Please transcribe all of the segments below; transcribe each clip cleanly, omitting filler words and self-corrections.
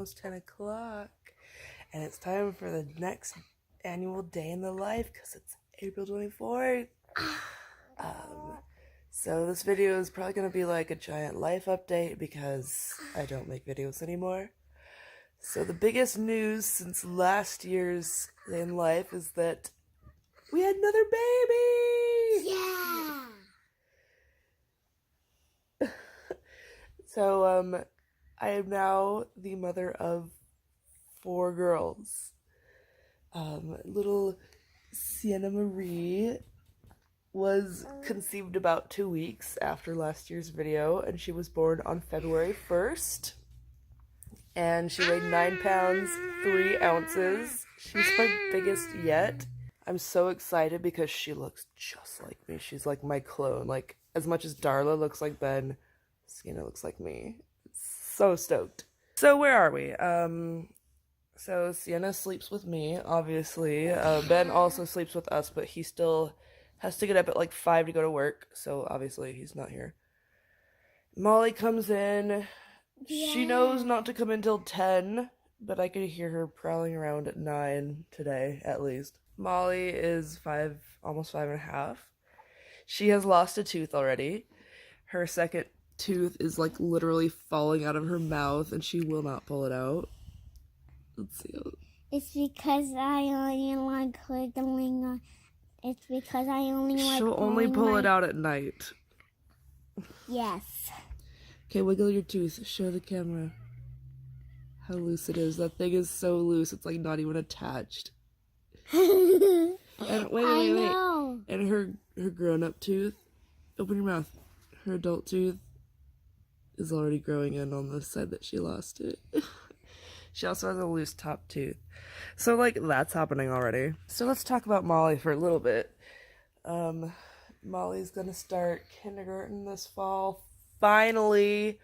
almost 10 o'clock. And it's time for the next annual day in the life because it's April 24th. So this video is probably going to be like a giant life update because I don't make videos anymore. So the biggest news since last year's day in life is that we had another baby! Yeah! So, I am now the mother of 4 girls. Little Sienna Marie was conceived about 2 weeks after last year's video, and she was born on February 1st. And she weighed 9 pounds, 3 ounces. She's my biggest yet. I'm so excited because she looks just like me. She's like my clone. Like, as much as Darla looks like Ben, Sienna looks like me. So stoked. So where are we? So Sienna sleeps with me, obviously. Ben also sleeps with us, but he still has to get up at like 5 to go to work. So obviously he's not here. Molly comes in. Yeah. She knows not to come in till 10, but I could hear her prowling around at 9 today, at least. Molly is 5, almost 5.5. She has lost a tooth already. Her second tooth is like literally falling out of her mouth and she will not pull it out. Let's see. It's because I only like wiggling on. It's because I only like. She'll only pull it out at night. Yes. Okay, wiggle your tooth. Show the camera how loose it is. That thing is so loose. It's like not even attached. And wait. And her grown-up tooth. Open your mouth. Her adult tooth is already growing in on the side that she lost it. She also has a loose top tooth. So, like, that's happening already. So let's talk about Molly for a little bit. Molly's gonna start kindergarten this fall. Finally!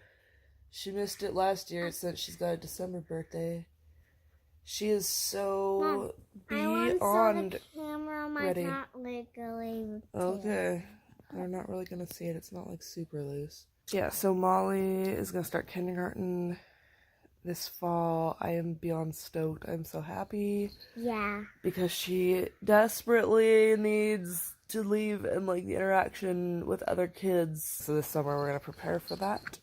She missed it last year since she's got a December birthday. She is so beyond ready. Okay. They're not really gonna see it. It's not like super loose. Yeah, so Molly is gonna start kindergarten this fall. I am beyond stoked. I'm so happy. Yeah. Because she desperately needs to leave and like the interaction with other kids. So this summer we're gonna prepare for that.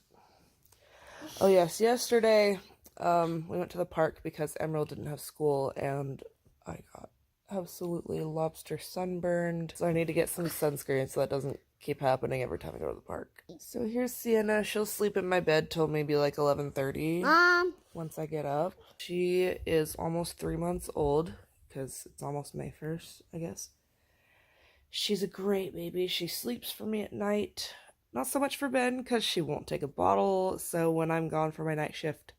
Oh yes, yesterday we went to the park because Emerald didn't have school and I got absolutely lobster sunburned. So I need to get some sunscreen so that doesn't keep happening every time I go to the park. So here's Sienna. She'll sleep in my bed till maybe like 11:30 once I get up. She is almost 3 months old because it's almost May 1st, I guess. She's a great baby. She sleeps for me at night. Not so much for Ben because she won't take a bottle. So when I'm gone for my night shift,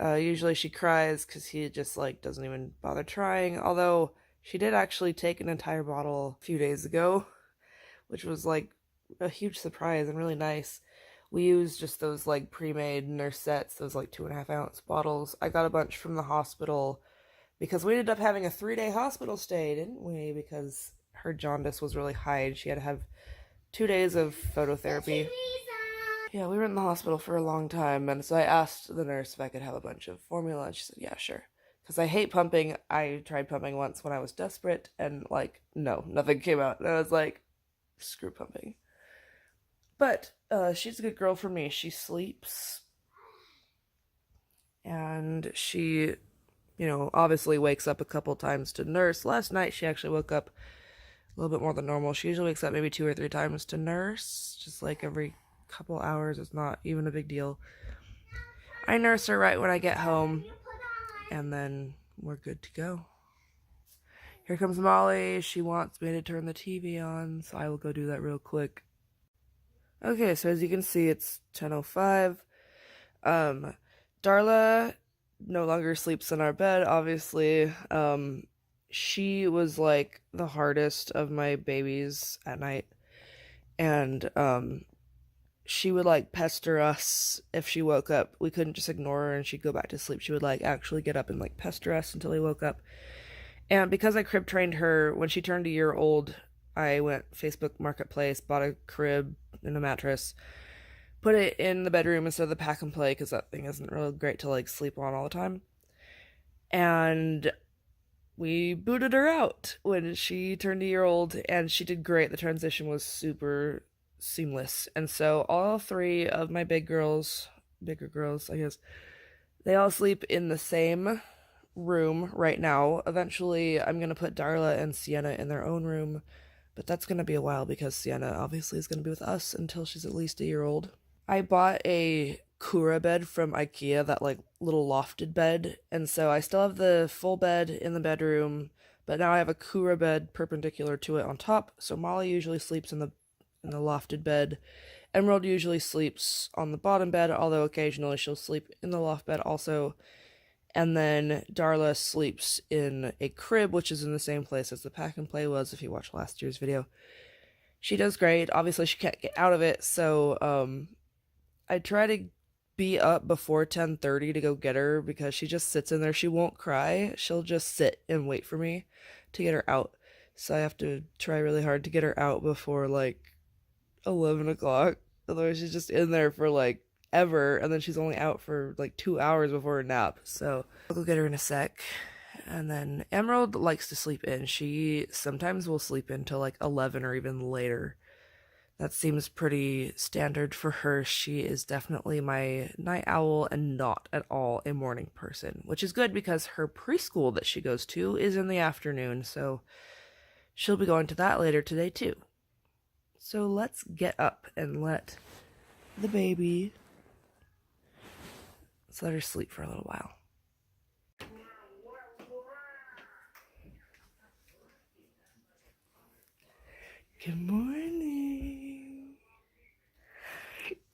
usually she cries because he just like doesn't even bother trying. Although she did actually take an entire bottle a few days ago, which was like a huge surprise and really nice. We used just those like pre-made nurse sets, those like 2.5 ounce bottles. I got a bunch from the hospital because we ended up having a 3-day hospital stay, didn't we? Because her jaundice was really high and she had to have 2 days of phototherapy. Yeah, we were in the hospital for a long time, and so I asked the nurse if I could have a bunch of formula, and she said, yeah, sure. Because I hate pumping. I tried pumping once when I was desperate, and, like, no, nothing came out. And I was like, screw pumping. But she's a good girl for me. She sleeps, and she, you know, obviously wakes up a couple times to nurse. Last night, she actually woke up a little bit more than normal. She usually wakes up maybe 2 or 3 times to nurse, just like every couple hours. It's not even a big deal. I nurse her right when I get home, and then we're good to go. Here comes Molly. She wants me to turn the TV on, so I will go do that real quick. Okay, so as you can see, it's 10:05. Darla no longer sleeps in our bed, obviously. She was like the hardest of my babies at night, and she would like pester us if she woke up. We couldn't just ignore her and she'd go back to sleep. She would like actually get up and like pester us until we woke up. And because I crib trained her, when she turned a year old, I went Facebook Marketplace, bought a crib and a mattress, put it in the bedroom instead of the pack and play because that thing isn't really great to like sleep on all the time. And we booted her out when she turned a year old, and she did great. The transition was super seamless. And so all three of my bigger girls, I guess, they all sleep in the same room right now. Eventually, I'm going to put Darla and Sienna in their own room, but that's going to be a while because Sienna obviously is going to be with us until she's at least a year old. I bought a Kura bed from IKEA, that like little lofted bed, and so I still have the full bed in the bedroom, but now I have a Kura bed perpendicular to it on top. So Molly usually sleeps in the lofted bed. Emerald usually sleeps on the bottom bed, although occasionally she'll sleep in the loft bed also. And then Darla sleeps in a crib, which is in the same place as the pack and play was, if you watched last year's video. She does great. Obviously, she can't get out of it, so I try to be up before 10:30 to go get her because she just sits in there. She won't cry. She'll just sit and wait for me to get her out. So I have to try really hard to get her out before like 11 o'clock. Otherwise, she's just in there for like ever, and then she's only out for like 2 hours before her nap. So I'll go get her in a sec. And then Emerald likes to sleep in. She sometimes will sleep in till like 11 or even later. That seems pretty standard for her. She is definitely my night owl and not at all a morning person, which is good because her preschool that she goes to is in the afternoon, so she'll be going to that later today too. So let's get up and let the baby, let's let her sleep for a little while. Good morning.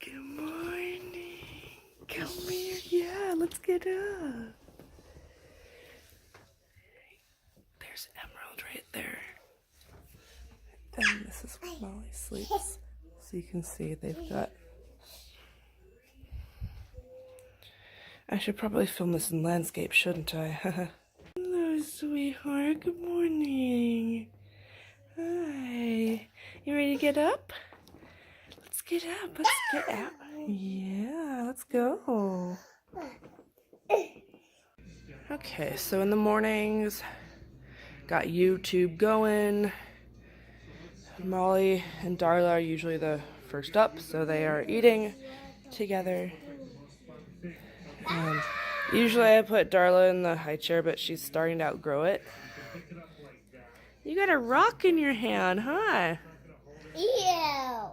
Good morning. Come here. Yeah, let's get up. There's Emerald right there. And this is where Molly sleeps. So you can see they've got... I should probably film this in landscape, shouldn't I? Hello, sweetheart. Good morning. Hi. You ready to get up? Let's get up. Let's get out. Yeah, let's go. Okay, so in the mornings, got YouTube going. Molly and Darla are usually the first up, so they are eating together. Usually I put Darla in the high chair, but she's starting to outgrow it. You got a rock in your hand, huh? Ew.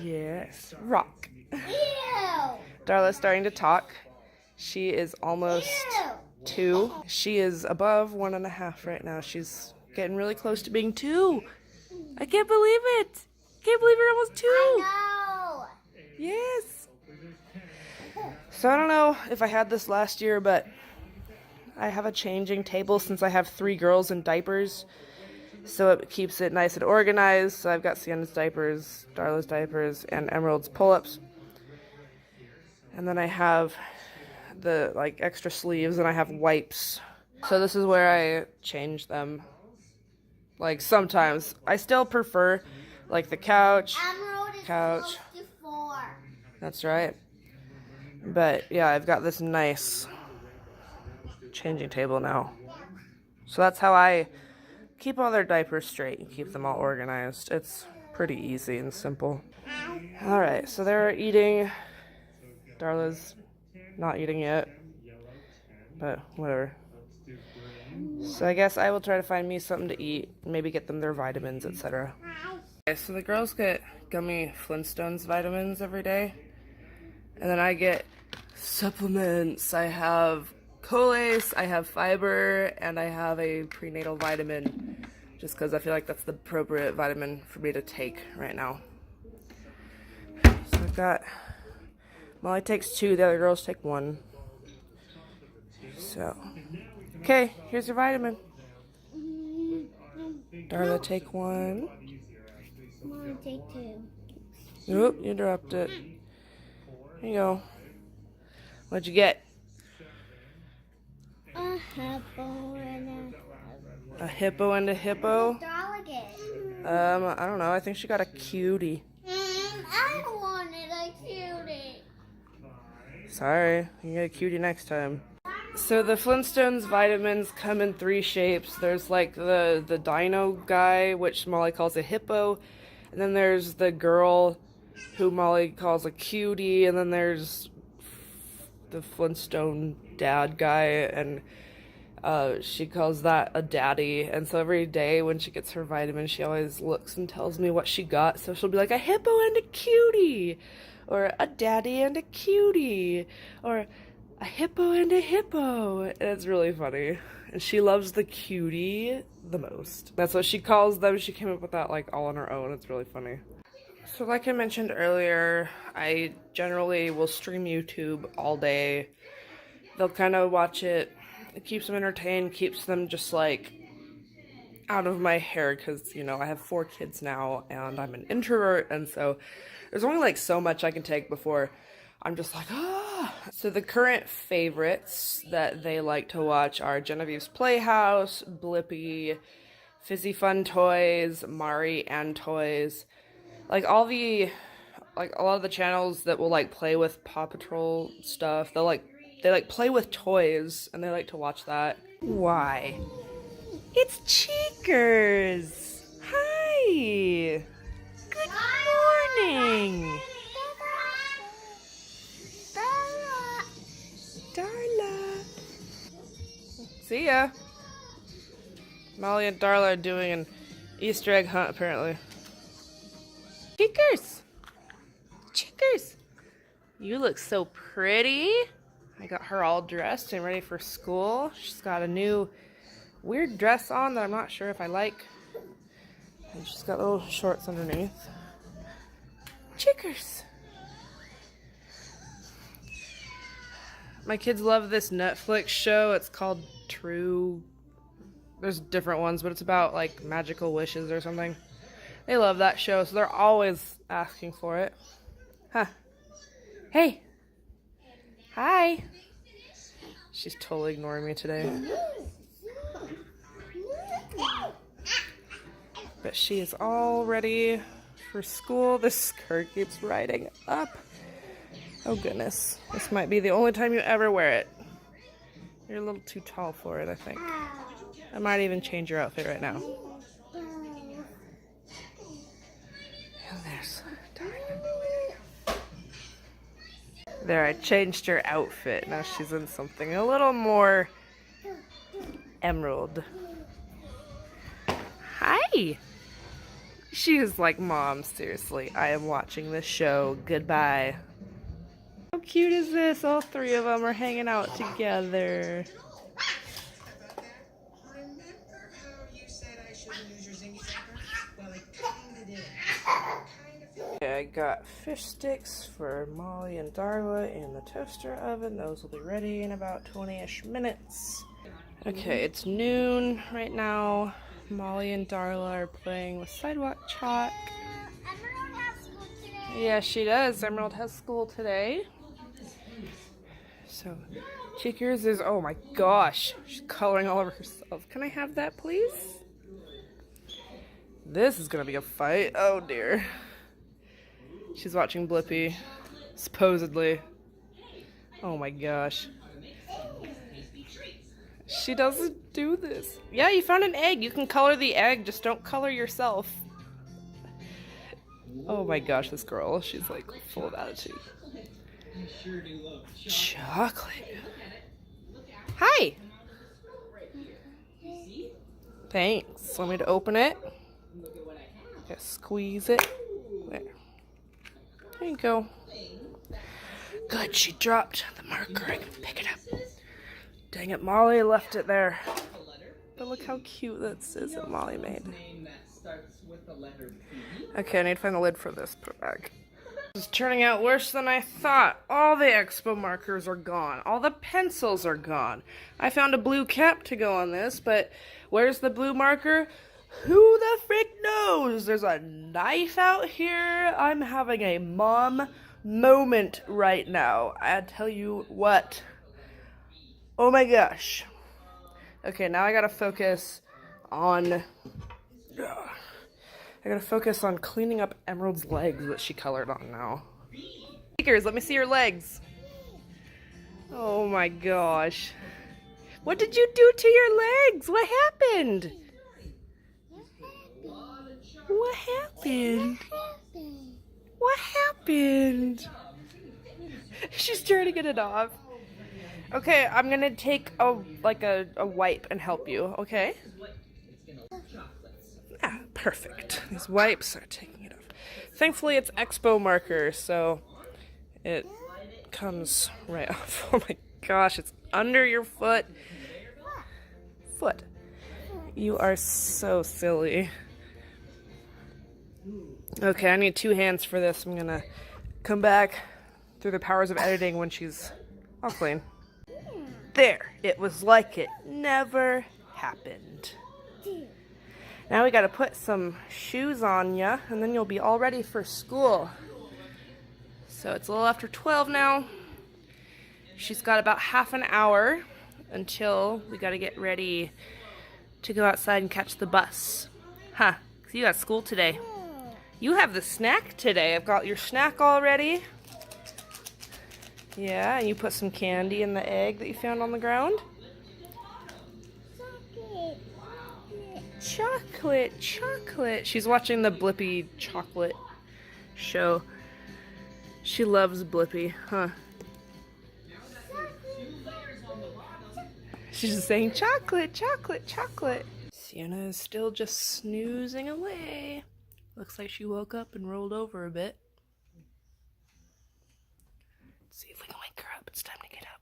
Yes, rock. Ew. Darla's starting to talk. She is almost 2. She is above 1.5 right now. She's getting really close to being 2. I can't believe it. Can't believe you're almost 2. I know. Yes. So I don't know if I had this last year, but I have a changing table since I have 3 girls in diapers. So it keeps it nice and organized. So I've got Sienna's diapers, Darla's diapers, and Emerald's pull-ups. And then I have the like extra sleeves, and I have wipes. So this is where I change them. Like sometimes. I still prefer like the couch. Emerald is Couch. close to 4. That's right. But yeah, I've got this nice changing table now. So that's how I keep all their diapers straight and keep them all organized. It's pretty easy and simple. Alright, so they're eating. Darla's not eating yet, but whatever. So I guess I will try to find me something to eat, maybe get them their vitamins, etc. Okay, so the girls get gummy Flintstones vitamins every day, and then I get supplements. I have Colace, I have fiber, and I have a prenatal vitamin, just because I feel like that's the appropriate vitamin for me to take right now. So I've got, Molly takes 2, the other girls take 1. So, okay, here's your vitamin. Darla, take 1. Mom, take 2. Oop, you dropped it. Here you go. What'd you get? A hippo and A hippo and a hippo? delegate. I don't know. I think she got a cutie. I wanted a Sorry, you get a cutie next time. So the Flintstones vitamins come in 3 shapes. There's like the dino guy, which Molly calls a hippo. And then there's the girl who Molly calls a cutie. And then there's the Flintstone dad guy, and she calls that a daddy. And so every day when she gets her vitamin, she always looks and tells me what she got. So she'll be like, a hippo and a cutie, or a daddy and a cutie, or a hippo and a hippo. And it's really funny. And she loves the cutie the most. That's what she calls them. She came up with that like all on her own. It's really funny. So like I mentioned earlier, I generally will stream YouTube all day. They'll kind of watch it. It keeps them entertained, keeps them just like out of my hair, because, you know, I have 4 kids now and I'm an introvert, and so there's only like so much I can take before I'm just like, ah. So the current favorites that they like to watch are Genevieve's Playhouse, Blippi, Fizzy Fun Toys, Mari and Toys. Like all the, like a lot of the channels that will like play with Paw Patrol stuff, they like play with toys, and they like to watch that. Why? It's Cheekers! Hi! Good morning! Darla! See ya! Molly and Darla are doing an Easter egg hunt, apparently. Cheekers! Cheekers! You look so pretty! I got her all dressed and ready for school. She's got a new weird dress on that I'm not sure if I like. And she's got little shorts underneath. Cheekers! My kids love this Netflix show. It's called True. There's different ones, but it's about like magical wishes or something. They love that show, so they're always asking for it. Huh. Hey! Hi! She's totally ignoring me today. But she is all ready for school. This skirt keeps riding up. Oh goodness. This might be the only time you ever wear it. You're a little too tall for it, I think. I might even change your outfit right now. And there's there, I changed her outfit. Now she's in something a little more emerald. Hi! She is like, Mom, seriously, I am watching this show. Goodbye. How cute is this? All 3 of them are hanging out together. I got fish sticks for Molly and Darla in the toaster oven. Those will be ready in about 20-ish minutes. Okay, it's noon right now. Molly and Darla are playing with sidewalk chalk. Emerald has school today. Yeah, she does. Emerald has school today. So, Cheekers is, oh my gosh, she's coloring all over herself. Can I have that, please? This is gonna be a fight. Oh dear. She's watching Blippi, supposedly. Oh my gosh. She doesn't do this. Yeah, you found an egg. You can color the egg, just don't color yourself. Oh my gosh, this girl, she's like full of attitude. Chocolate. Hi! Thanks. Want me to open it? Just squeeze it. There. There you go. Good, she dropped the marker. I can pick it up. Dang it, Molly left it there. But look how cute this is that Molly made. Okay, I need to find the lid for this. Put it back. This is turning out worse than I thought. All the expo markers are gone. All the pencils are gone. I found a blue cap to go on this, but where's the blue marker? Who the frick knows? There's a knife out here. I'm having a mom moment right now. I tell you what. Oh my gosh. Okay, now I gotta focus on... I gotta focus on cleaning up Emerald's legs that she colored on now. Cheekers, let me see your legs. Oh my gosh. What did you do to your legs? What happened? What happened? What happened? She's trying to get it off. Okay, I'm gonna take a wipe and help you, okay? Ah, perfect. These wipes are taking it off. Thankfully it's Expo marker, so it comes right off. Oh my gosh, it's under your foot. You are so silly. Okay, I need 2 hands for this. I'm gonna come back through the powers of editing when she's all clean. There, it was like it never happened. Now we gotta put some shoes on ya, and then you'll be all ready for school. So it's a little after 12 now. She's got about half an hour until we gotta get ready to go outside and catch the bus. Huh, 'cause you got school today. You have the snack today. I've got your snack all ready. Yeah, and you put some candy in the egg that you found on the ground. Chocolate. She's watching the Blippi chocolate show. She loves Blippi, huh? She's just saying chocolate. Sienna is still just snoozing away. Looks like she woke up and rolled over a bit. Let's see if we can wake her up. It's time to get up.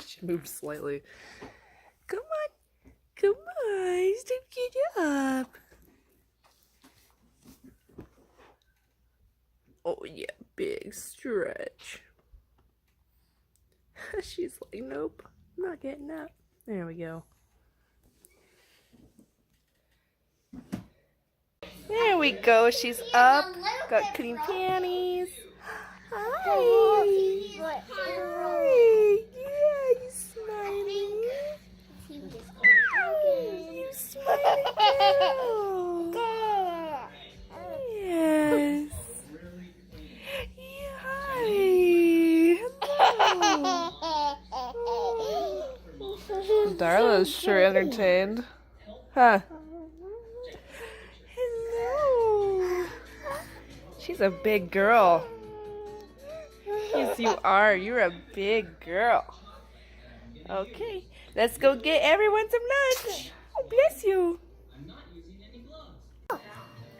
She moved slightly. Come on. It's time to get up. Oh yeah, big stretch. She's like, nope, I'm not getting up. There we go. There we go, she's up. Got clean panties. Hi. Yeah, you smiling. You smiling girl. Yes. Yeah, hi. Hello. Darla's sure entertained. Huh? Hello. She's a big girl. Yes, you are. You're a big girl. Okay, let's go get everyone some lunch. Oh, bless you.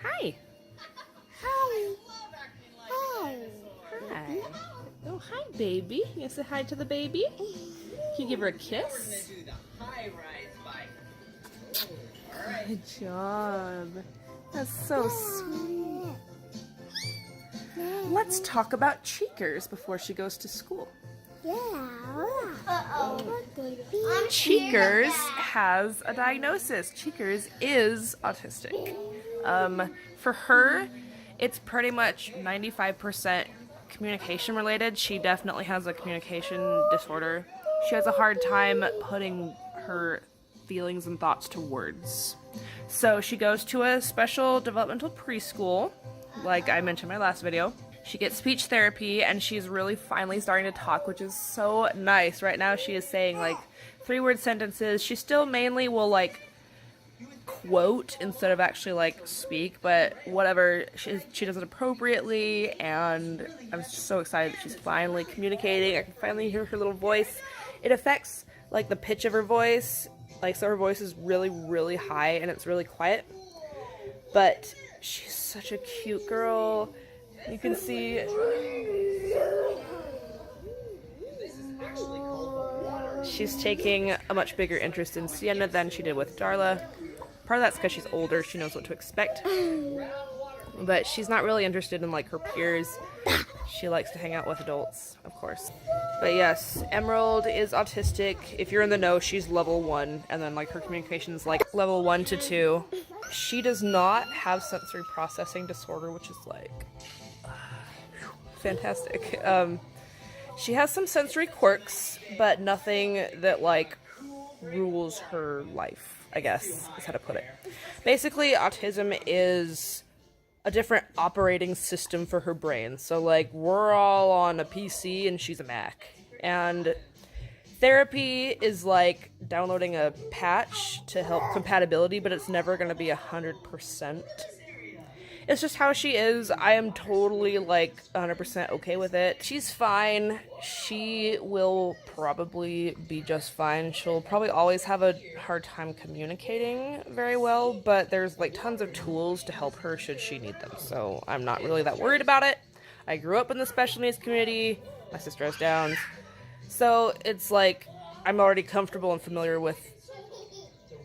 Hi. Hi. Oh, hi, baby. You say hi to the baby? Can you give her a kiss? Good job. That's so sweet. Let's talk about Cheekers before she goes to school. Cheekers has a diagnosis. Cheekers is autistic. For her, it's pretty much 95% communication related. She definitely has a communication disorder. She has a hard time putting her feelings and thoughts to words. So she goes to a special developmental preschool, like I mentioned in my last video. She gets speech therapy and she's really finally starting to talk, which is so nice. Right now she is saying like 3-word sentences. She still mainly will like quote instead of actually like speak, but whatever, she does it appropriately, and I'm just so excited that she's finally communicating. I can finally hear her little voice. It affects like the pitch of her voice, like so her voice is really, really high and it's really quiet, but she's such a cute girl. You can see she's taking a much bigger interest in Sienna than she did with Darla. Part of that's because she's older, she knows what to expect. But she's not really interested in like her peers. She likes to hang out with adults, of course. But yes, Emerald is autistic. If you're in the know, she's level 1, and then like her communication is like level 1 to 2. She does not have sensory processing disorder, which is like fantastic. She has some sensory quirks, but nothing that like rules her life, I guess is how to put it. Basically, autism is a different operating system for her brain. So like we're all on a PC and she's a Mac. And therapy is like downloading a patch to help compatibility, but it's never going to be 100%. It's just how she is. I am totally like 100% okay with it. She's fine. She will probably be just fine. She'll probably always have a hard time communicating very well, but there's like tons of tools to help her should she need them. So I'm not really that worried about it. I grew up in the special needs community. My sister has Downs. So it's like I'm already comfortable and familiar with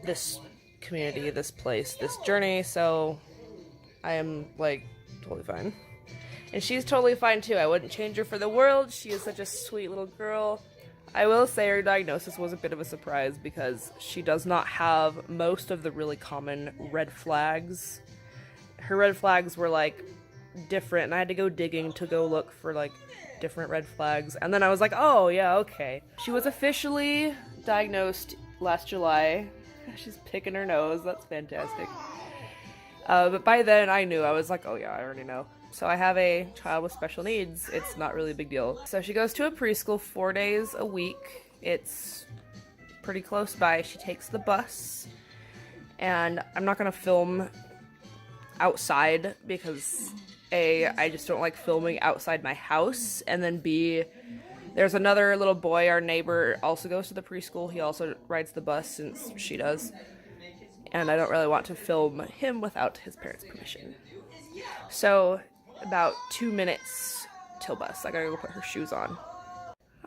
this community, this place, this journey. So I am, like, totally fine. And she's totally fine, too. I wouldn't change her for the world. She is such a sweet little girl. I will say her diagnosis was a bit of a surprise because she does not have most of the really common red flags. Her red flags were, like, different, and I had to go digging to go look for, like, different red flags. And then I was like, oh, yeah, okay. She was officially diagnosed last July. She's picking her nose. That's fantastic. But by then I knew. I was like, oh yeah, I already know. So I have a child with special needs. It's not really a big deal. So she goes to a preschool 4 days a week. It's pretty close by. She takes the bus. And I'm not going to film outside because A, I just don't like filming outside my house. And then B, there's another little boy, our neighbor, also goes to the preschool. He also rides the bus since she does. And I don't really want to film him without his parents' permission. So, about 2 minutes till bus. I gotta go put her shoes on.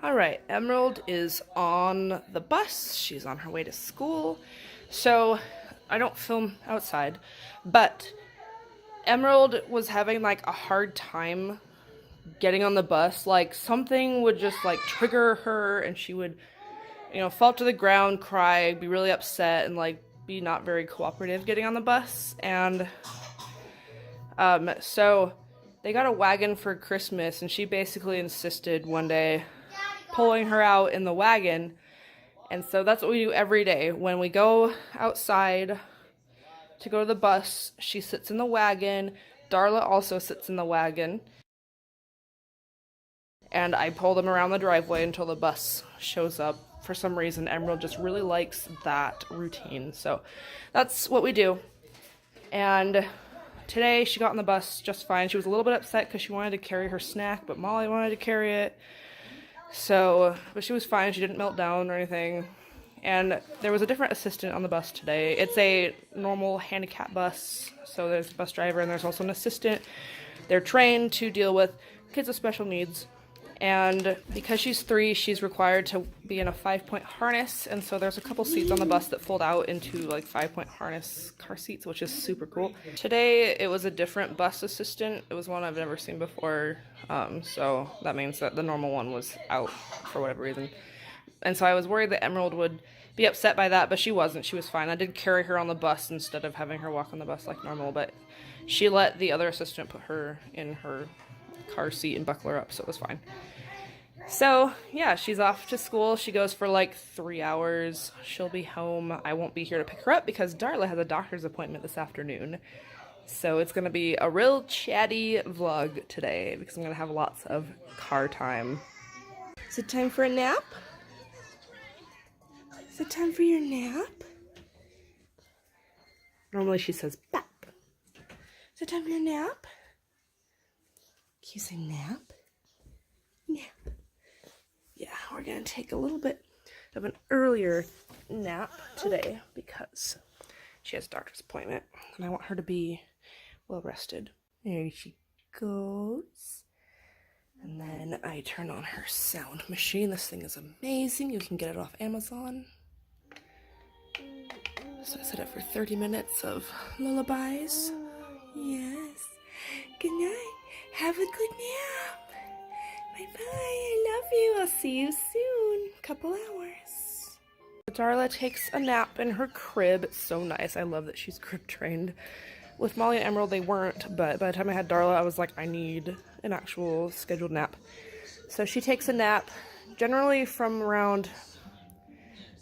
Alright, Emerald is on the bus. She's on her way to school. So, I don't film outside. But, Emerald was having, like, a hard time getting on the bus. Like, something would just, like, trigger her, and she would, you know, fall to the ground, cry, be really upset, and, like, be not very cooperative getting on the bus. And so they got a wagon for Christmas, and she basically insisted one day pulling her out in the wagon. And so that's what we do every day. When we go outside to go to the bus, she sits in the wagon. Darla also sits in the wagon. And I pull them around the driveway until the bus shows up. For some reason, Emerald just really likes that routine. So that's what we do. And today she got on the bus just fine. She was a little bit upset because she wanted to carry her snack, but Molly wanted to carry it. So, but she was fine. She didn't melt down or anything. And there was a different assistant on the bus today. It's a normal handicap bus. So there's a bus driver and there's also an assistant. They're trained to deal with kids with special needs. And because she's 3, she's required to be in a 5-point harness. And so there's a couple seats on the bus that fold out into like 5-point harness car seats, which is super cool. Today, it was a different bus assistant. It was one I've never seen before. So that means that the normal one was out for whatever reason. And so I was worried that Emerald would be upset by that, but she wasn't. She was fine. I did carry her on the bus instead of having her walk on the bus like normal, but she let the other assistant put her in her car seat and buckle her up, so it was fine. So, yeah, she's off to school. She goes for like 3 hours. She'll be home. I won't be here to pick her up because Darla has a doctor's appointment this afternoon. So it's going to be a real chatty vlog today because I'm going to have lots of car time. Is it time for a nap? Is it time for your nap? Normally she says bap. Is it time for your nap? Can you say nap? Nap. Yeah, we're going to take a little bit of an earlier nap today because she has a doctor's appointment and I want her to be well rested. There she goes. And then I turn on her sound machine. This thing is amazing. You can get it off Amazon. So I set it for 30 minutes of lullabies. Yes. Good night. Have a good nap. Bye-bye. I love you. I'll see you soon. Couple hours. Darla takes a nap in her crib. It's so nice. I love that she's crib trained. With Molly and Emerald, they weren't, but by the time I had Darla, I was like, I need an actual scheduled nap. So she takes a nap, generally from around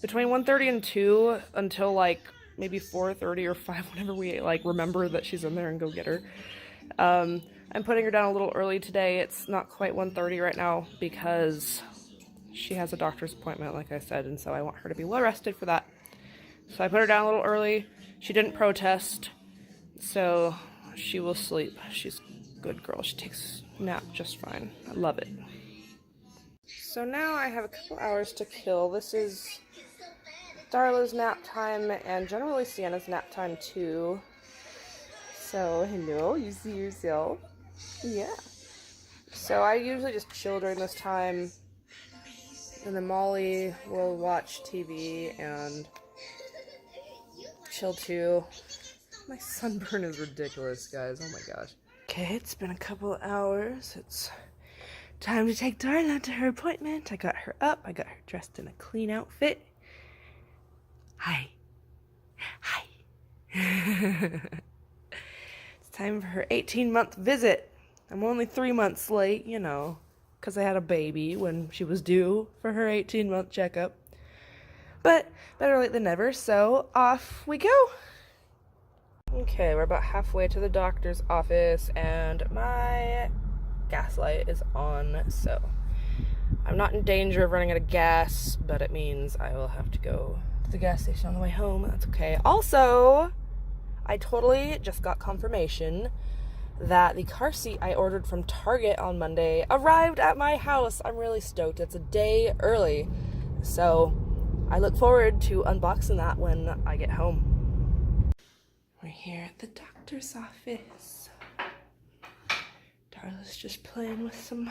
between 1:30 and 2 until like maybe 4:30 or 5, whenever we like remember that she's in there and go get her. I'm putting her down a little early today. It's not quite 1:30 right now because she has a doctor's appointment, like I said, and so I want her to be well rested for that. So I put her down a little early. She didn't protest, so she will sleep. She's a good girl. She takes a nap just fine. I love it. So now I have a couple hours to kill. This is Darla's nap time and generally Sienna's nap time too. So hello, you see yourself? Yeah. So I usually just chill during this time, and then Molly will watch TV and chill too. My sunburn is ridiculous, guys. Oh my gosh. Okay, it's been a couple hours. It's time to take Darla to her appointment. I got her up. I got her dressed in a clean outfit. Hi. Hi. It's time for her 18-month visit. I'm only 3 months late, you know, because I had a baby when she was due for her 18-month checkup. But better late than never, so off we go. Okay, we're about halfway to the doctor's office, and my gas light is on, so I'm not in danger of running out of gas, but it means I will have to go to the gas station on the way home. That's okay. Also, I totally just got confirmation that the car seat I ordered from Target on Monday arrived at my house. I'm really stoked. It's a day early, so I look forward to unboxing that when I get home. We're here at the doctor's office. Darla's just playing with some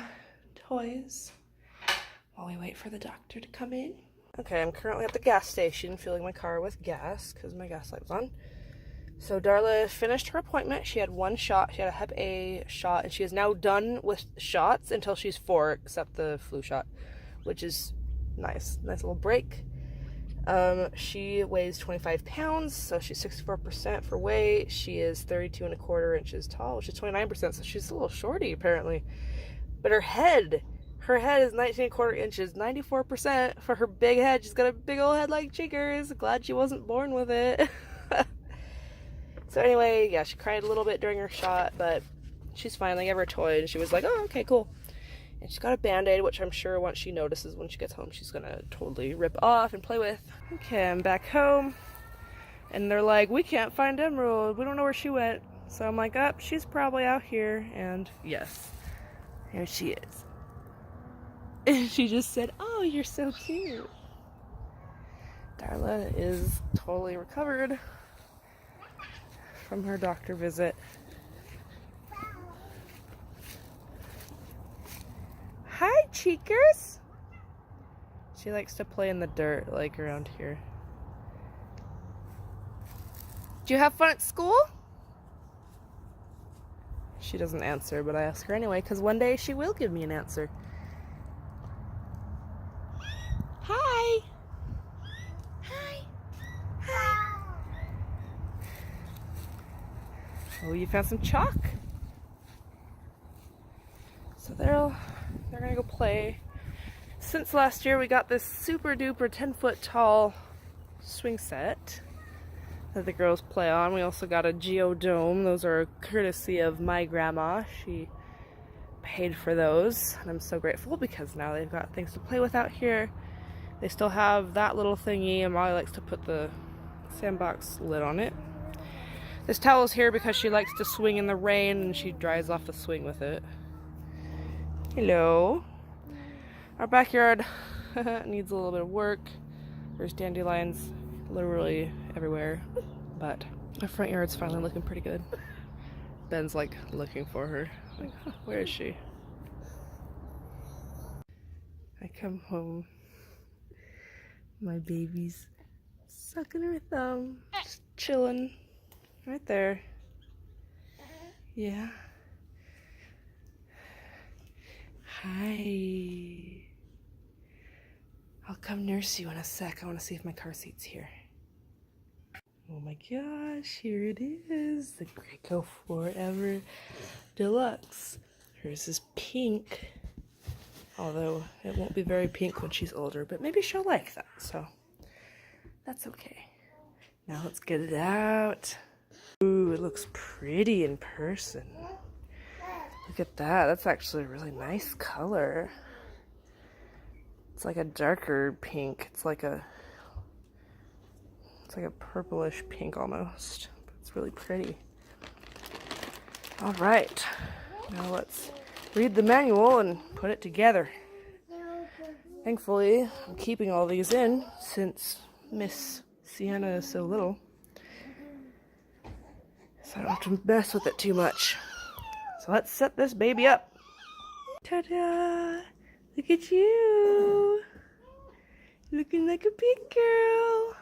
toys while we wait for the doctor to come in. Okay, I'm currently at the gas station filling my car with gas because my gas light was on. So Darla finished her appointment. She had one shot. She had a Hep A shot, and she is now done with shots until she's 4, except the flu shot, which is nice. Nice little break. She weighs 25 pounds, so she's 64% for weight. She is 32¼ inches tall, which is 29%, so she's a little shorty, apparently. But her head is 19¼ inches, 94% for her big head. She's got a big old head like Cheekers. Glad she wasn't born with it. So anyway, yeah, she cried a little bit during her shot, but she's fine. They gave her a toy, and she was like, oh, okay, cool. And she's got a Band-Aid, which I'm sure once she notices when she gets home, she's gonna totally rip off and play with. Okay, I'm back home, and they're like, we can't find Emerald. We don't know where she went. So I'm like, oh, she's probably out here, and yes, here she is. And she just said, oh, you're so cute. Darla is totally recovered from her doctor visit. Hi, Cheekers! She likes to play in the dirt, like around here. Did you have fun at school? She doesn't answer, but I ask her anyway, because one day she will give me an answer. Hi! Hi! Hi! Oh, you found some chalk? So they're gonna go play. Since last year, we got this super duper 10-foot tall swing set that the girls play on. We also got a geodome. Those are courtesy of my grandma. She paid for those, and I'm so grateful because now they've got things to play with out here. They still have that little thingy, and Molly likes to put the sandbox lid on it. This towel is here because she likes to swing in the rain, and she dries off the swing with it. Hello. Our backyard needs a little bit of work. There's dandelions literally everywhere, but our front yard's finally looking pretty good. Ben's like looking for her. Like, huh, where is she? I come home. My baby's sucking her thumb, just chilling right there. Yeah. Hi. I'll come nurse you in a sec. I want to see if my car seat's here. Oh my gosh, here it is. The Graco Forever Deluxe. Hers is pink. Although it won't be very pink when she's older, but maybe she'll like that, so that's okay. Now let's get it out. Ooh, it looks pretty in person. Look at that. That's actually a really nice color. It's like a darker pink. It's like a purplish pink almost. It's really pretty. All right. Now let's read the manual and put it together. Thankfully, I'm keeping all these in since Miss Sienna is so little. So I don't have to mess with it too much. So let's set this baby up. Ta-da! Look at you! Looking like a big girl.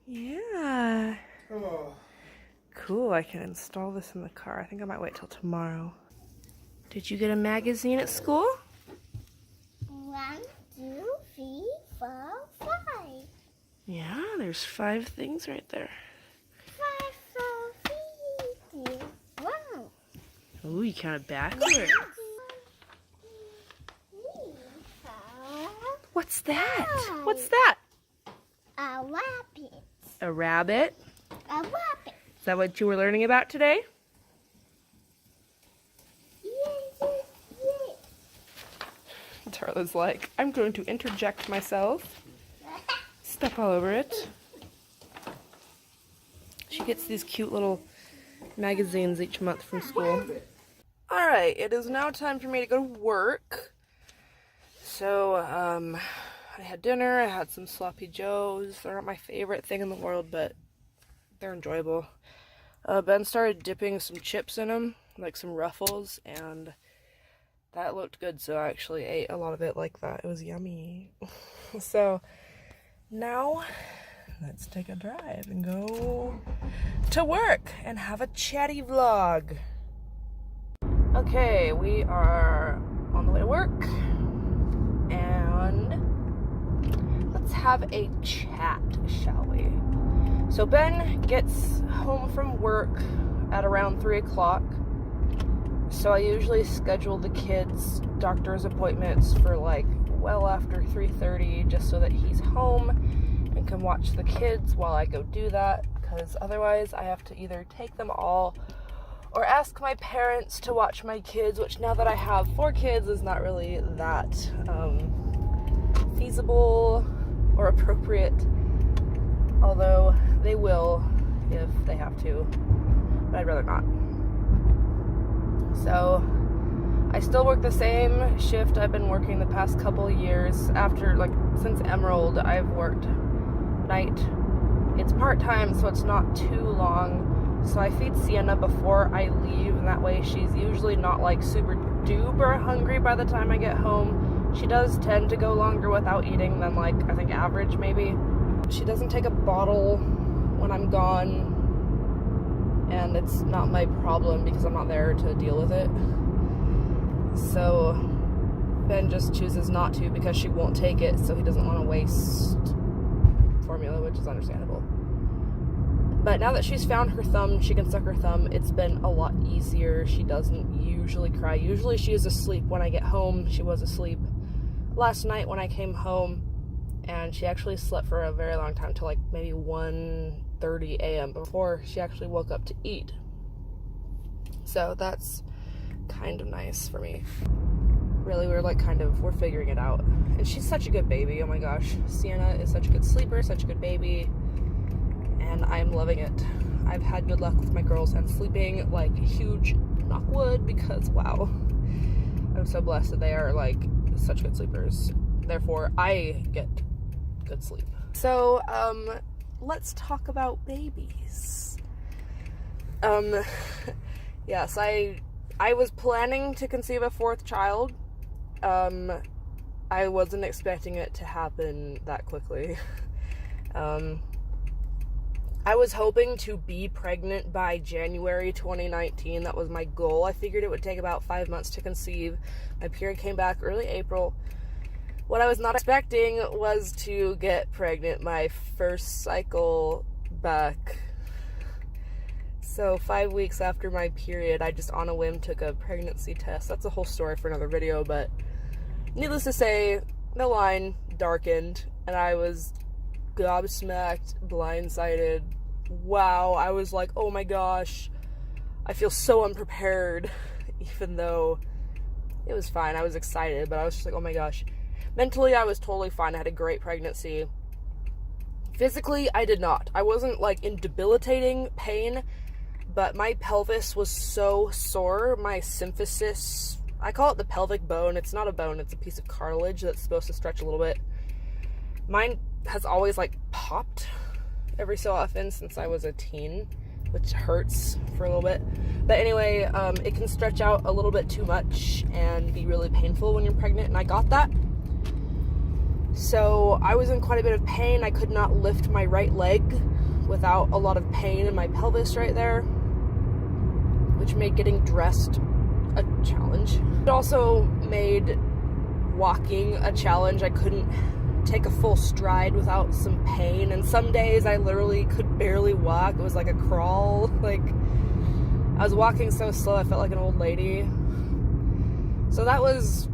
Yeah. Oh. Cool, I can install this in the car. I think I might wait till tomorrow. Did you get a magazine at school? 1, 2, 3, 4, 5. Yeah, there's 5 things right there. 5, 4, 3, 2, 1. Ooh, you counted backwards. What's that? What's that? A rabbit. A rabbit? A rabbit. Is that what you were learning about today? Yes. Darla's like, I'm going to interject myself. Step all over it. She gets these cute little magazines each month from school. Alright, it is now time for me to go to work. So, I had dinner, I had some sloppy joes. They're not my favorite thing in the world, but they're enjoyable. Ben started dipping some chips in them, like some Ruffles, and that looked good, so I actually ate a lot of it like that. It was yummy. So, now, let's take a drive and go to work and have a chatty vlog. Okay, we are on the way to work, and let's have a chat, shall we? So Ben gets home from work at around 3 o'clock. So I usually schedule the kids' doctor's appointments for like well after 3:30, just so that he's home and can watch the kids while I go do that, because otherwise I have to either take them all or ask my parents to watch my kids, which now that I have 4 kids is not really that feasible or appropriate, although they will if they have to, but I'd rather not. So I still work the same shift I've been working the past couple years. After, like, since Emerald, I've worked night. It's part-time, so it's not too long. So I feed Sienna before I leave, and that way she's usually not like super duper hungry by the time I get home. She does tend to go longer without eating than, like, I think average maybe. She doesn't take a bottle when I'm gone, and it's not my problem because I'm not there to deal with it. So Ben just chooses not to because she won't take it, so he doesn't want to waste formula, which is understandable. But now that she's found her thumb, she can suck her thumb, it's been a lot easier. She doesn't usually cry. Usually she is asleep when I get home. She was asleep last night when I came home, and she actually slept for a very long time, till like maybe 1:30 a.m. before she actually woke up to eat. So that's kind of nice for me. Really, we're figuring it out. And she's such a good baby, oh my gosh. Sienna is such a good sleeper, such a good baby, and I'm loving it. I've had good luck with my girls and sleeping, like, huge knock wood, because wow, I'm so blessed that they are like such good sleepers. Therefore, I get good sleep. So, let's talk about babies. Yes, I was planning to conceive a 4th child. I wasn't expecting it to happen that quickly. I was hoping to be pregnant by January 2019. That was my goal. I figured it would take about 5 months to conceive. My period came back early April. What I was not expecting was to get pregnant my first cycle back. So 5 weeks after my period, I just on a whim took a pregnancy test. That's a whole story for another video, but needless to say, the line darkened and I was gobsmacked, blindsided. Wow, I was like, oh my gosh, I feel so unprepared. even though it was fine. I was excited, but I was just like, oh my gosh. Mentally, I was totally fine. I had a great pregnancy. Physically, I did not. I wasn't like in debilitating pain, but my pelvis was so sore. My symphysis, I call it the pelvic bone. It's not a bone, it's a piece of cartilage that's supposed to stretch a little bit. Mine has always like popped every so often since I was a teen, which hurts for a little bit. But anyway, it can stretch out a little bit too much and be really painful when you're pregnant, and I got that. So I was in quite a bit of pain. I could not lift my right leg without a lot of pain in my pelvis right there, which made getting dressed a challenge. It also made walking a challenge. I couldn't take a full stride without some pain, and some days I literally could barely walk. It was like a crawl. Like, I was walking so slow I felt like an old lady. So that was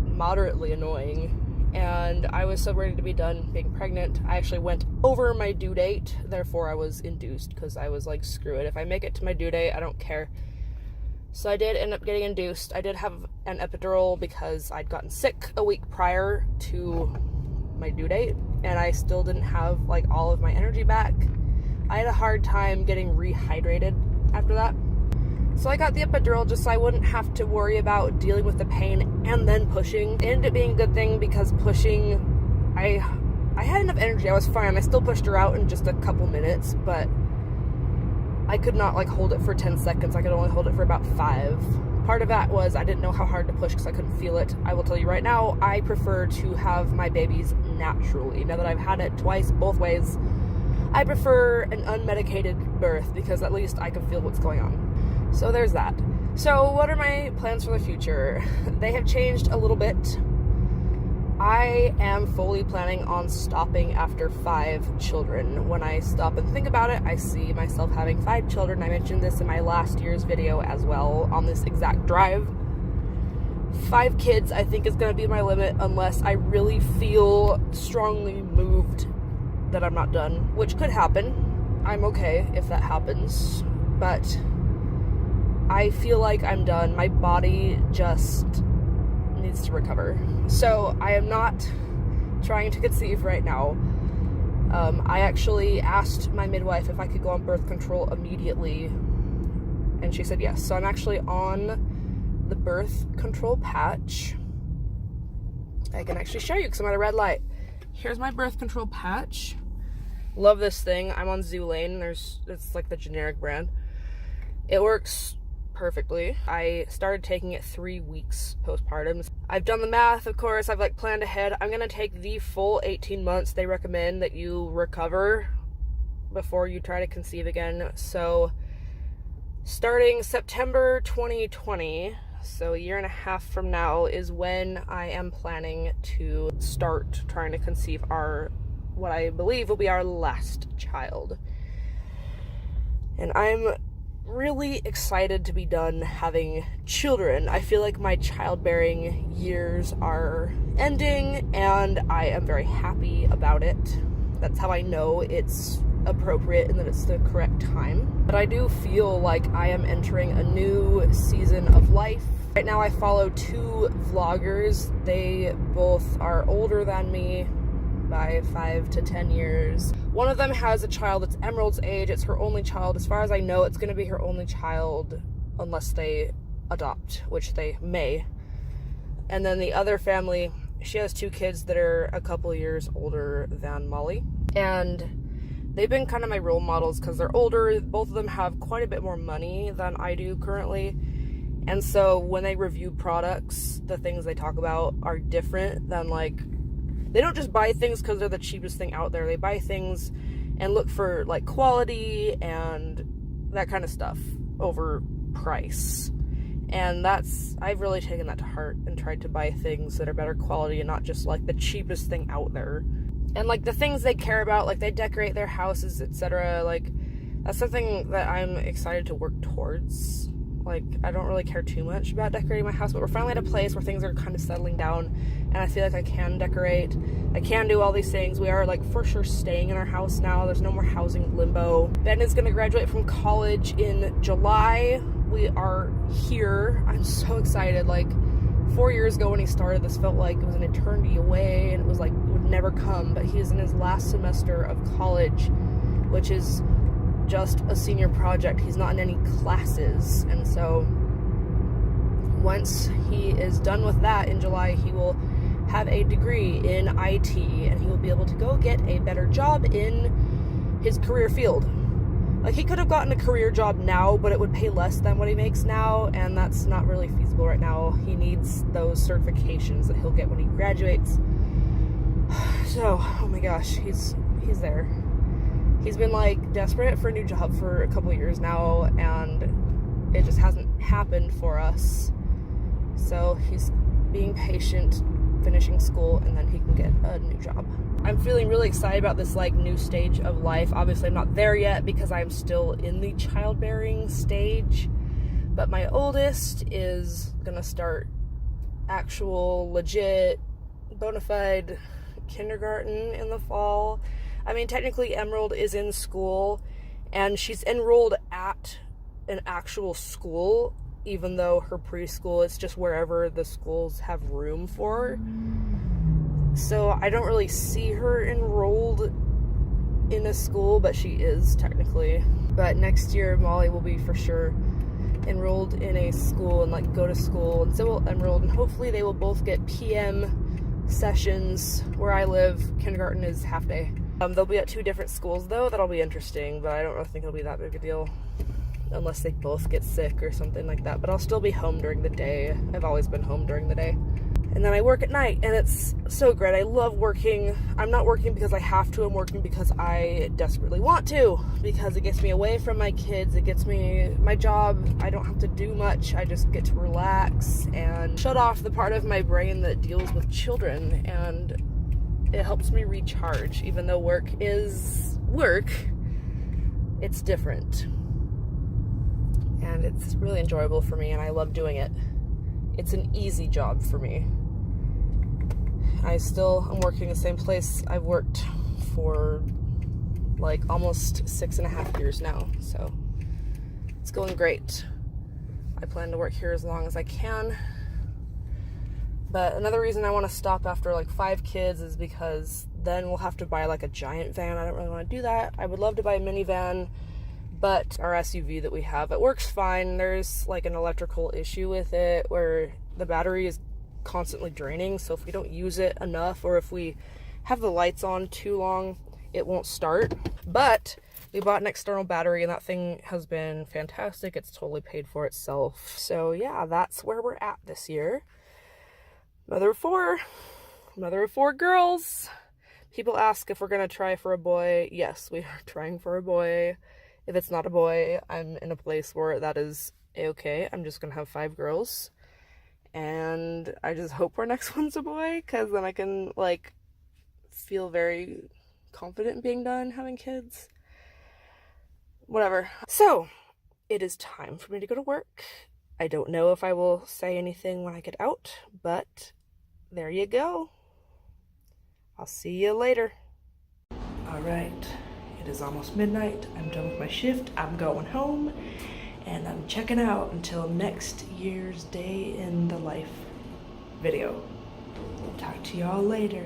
moderately annoying. And I was so ready to be done being pregnant. I actually went over my due date, therefore I was induced, because I was like, screw it. If I make it to my due date, I don't care. So I did end up getting induced. I did have an epidural because I'd gotten sick a week prior to my due date, and I still didn't have like all of my energy back. I had a hard time getting rehydrated after that. So I got the epidural just so I wouldn't have to worry about dealing with the pain and then pushing. It ended up being a good thing because pushing, I had enough energy. I was fine. I still pushed her out in just a couple minutes, but I could not like hold it for 10 seconds. I could only hold it for about 5. Part of that was I didn't know how hard to push because I couldn't feel it. I will tell you right now, I prefer to have my babies naturally. Now that I've had it twice, both ways, I prefer an unmedicated birth because at least I can feel what's going on. So there's that. So what are my plans for the future? They have changed a little bit. I am fully planning on stopping after 5 children. When I stop and think about it, I see myself having 5 children. I mentioned this in my last year's video as well on this exact drive. 5 kids I think is going to be my limit unless I really feel strongly moved that I'm not done, which could happen. I'm okay if that happens, but I feel like I'm done. My body just needs to recover. So I am not trying to conceive right now. I actually asked my midwife if I could go on birth control immediately, and she said yes. So I'm actually on the birth control patch. I can actually show you because I'm at a red light. Here's my birth control patch. Love this thing. I'm on Zulane. It's like the generic brand. It works perfectly. I started taking it 3 weeks postpartum. I've done the math, of course. I've like planned ahead. I'm gonna take the full 18 months they recommend that you recover before you try to conceive again. So starting September 2020, so a year and a half from now, is when I am planning to start trying to conceive what I believe will be our last child. And I'm really excited to be done having children. I feel like my childbearing years are ending, and I am very happy about it. That's how I know it's appropriate and that it's the correct time. But I do feel like I am entering a new season of life. Right now I follow 2 vloggers. They both are older than me by 5 to 10 years. One of them has a child that's Emerald's age. It's her only child. As far as I know, it's going to be her only child unless they adopt, which they may. And then the other family, she has 2 kids that are a couple years older than Molly. And they've been kind of my role models because they're older. Both of them have quite a bit more money than I do currently. And so when they review products, the things they talk about are different than like, they don't just buy things because they're the cheapest thing out there. They buy things and look for like quality and that kind of stuff over price. And I've really taken that to heart and tried to buy things that are better quality and not just like the cheapest thing out there. And like the things they care about, like they decorate their houses, etc. Like that's something that I'm excited to work towards. Like, I don't really care too much about decorating my house, but we're finally at a place where things are kind of settling down, and I feel like I can decorate. I can do all these things. We are, like, for sure staying in our house now. There's no more housing limbo. Ben is going to graduate from college in July. We are here. I'm so excited. Like, 4 years ago when he started, this felt like it was an eternity away, and it was like it would never come, but he is in his last semester of college, which is just a senior project. He's not in any classes, and so once he is done with that in July, he will have a degree in IT, and he will be able to go get a better job in his career field. Like, he could have gotten a career job now, but it would pay less than what he makes now, and that's not really feasible right now. He needs those certifications that he'll get when he graduates. So, oh my gosh, he's there. He's been, like, desperate for a new job for a couple of years now, and it just hasn't happened for us. So he's being patient, finishing school, and then he can get a new job. I'm feeling really excited about this, like, new stage of life. Obviously, I'm not there yet because I'm still in the childbearing stage, but my oldest is gonna start actual, legit, bona fide kindergarten in the fall. I mean, technically Emerald is in school, and she's enrolled at an actual school, even though her preschool is just wherever the schools have room for. So I don't really see her enrolled in a school, but she is technically. But next year, Molly will be for sure enrolled in a school and, like, go to school, and so will Emerald, and hopefully they will both get PM sessions. Where I live, kindergarten is half day. They'll be at 2 different schools though. That'll be interesting, but I don't really think it'll be that big a deal unless they both get sick or something like that. But I'll still be home during the day. I've always been home during the day. And then I work at night, and it's so great. I love working. I'm not working because I have to. I'm working because I desperately want to, because it gets me away from my kids. It gets me my job. I don't have to do much. I just get to relax and shut off the part of my brain that deals with children, and it helps me recharge. Even though work is work, it's different. And it's really enjoyable for me, and I love doing it. It's an easy job for me. I'm working the same place I've worked for, like, almost 6.5 years now, so it's going great. I plan to work here as long as I can. But another reason I want to stop after, like, 5 kids is because then we'll have to buy, like, a giant van. I don't really want to do that. I would love to buy a minivan, but our SUV that we have, it works fine. There's, like, an electrical issue with it where the battery is constantly draining, so if we don't use it enough, or if we have the lights on too long, it won't start. But we bought an external battery, and that thing has been fantastic. It's totally paid for itself. So yeah, that's where we're at this year. Mother of 4 girls. People ask if we're gonna try for a boy. Yes, we are trying for a boy. If it's not a boy, I'm in a place where that is a-okay. I'm just gonna have 5 girls. And I just hope our next one's a boy, because then I can, like, feel very confident in being done having kids. Whatever. So, it is time for me to go to work. I don't know if I will say anything when I get out, but there you go. I'll see you later. Alright, it is almost midnight. I'm done with my shift. I'm going home. And I'm checking out until next year's day in the life video. Talk to y'all later.